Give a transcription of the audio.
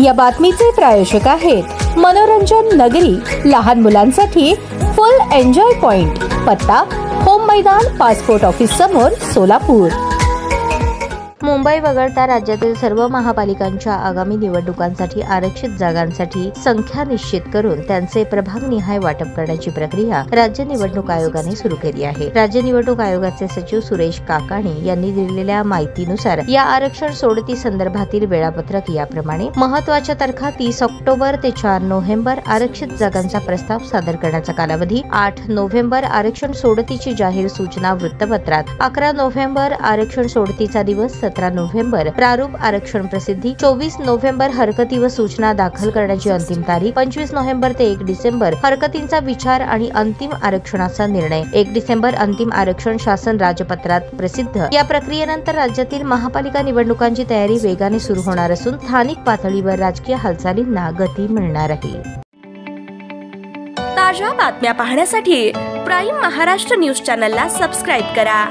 या बातमीचे प्रायोजक आहेत मनोरंजन नगरी, लहान मुलांसाठी फुल एन्जॉय पॉइंट, पत्ता होम मैदान, पासपोर्ट ऑफिस समोर, सोलापूर। मुंबई वगळता राज्यातील सर्व महापालिकांच्या आगामी निवडणुकांसाठी आरक्षित जागांसाठी संख्या निश्चित करून त्यांचे प्रभागनिहाय वाटप करण्याची प्रक्रिया राज्य निवडणूक आयोगाने सुरू केली आहे। राज्य निवडणूक आयोगाचे सचिव सुरेश काकाणी यांनी दिलेल्या माहितीनुसार या आरक्षण सोडती संदर्भातील वेळापत्रक याप्रमाणे: महत्वाच्या तारखा 30 ऑक्टोबर ते 4 नोव्हेंबर आरक्षित जागांचा प्रस्ताव सादर करण्याचा कालावधी, 8 नोव्हेंबर आरक्षण सोडतीची जाहीर सूचना वृत्तपत्रात, 11 नोव्हेंबर आरक्षण सोडतीचा दिवस, 17 नोव्हेंबर प्रारूप आरक्षण प्रसिद्धी, 24 नोव्हेंबर हरकती व सूचना दाखल करण्याची अंतिम तारीख, 25 नोव्हेंबर ते 1 डिसेंबर हरकतींचा विचार आणि अंतिम आरक्षणाचा निर्णय, 1 डिसेंबर अंतिम आरक्षण शासन राजपत्रात प्रसिद्ध। या प्रक्रियेनंतर राज्यातील महापालिका निवडणुकांची तयारी वेगाने सुरू होणार असून स्थानिक पातळीवर राजकीय हालचालींना गती मिळणार आहे। ताज्या बातम्या पाहण्यासाठी प्राईम महाराष्ट्र न्यूज चॅनलला सबस्क्राईब करा।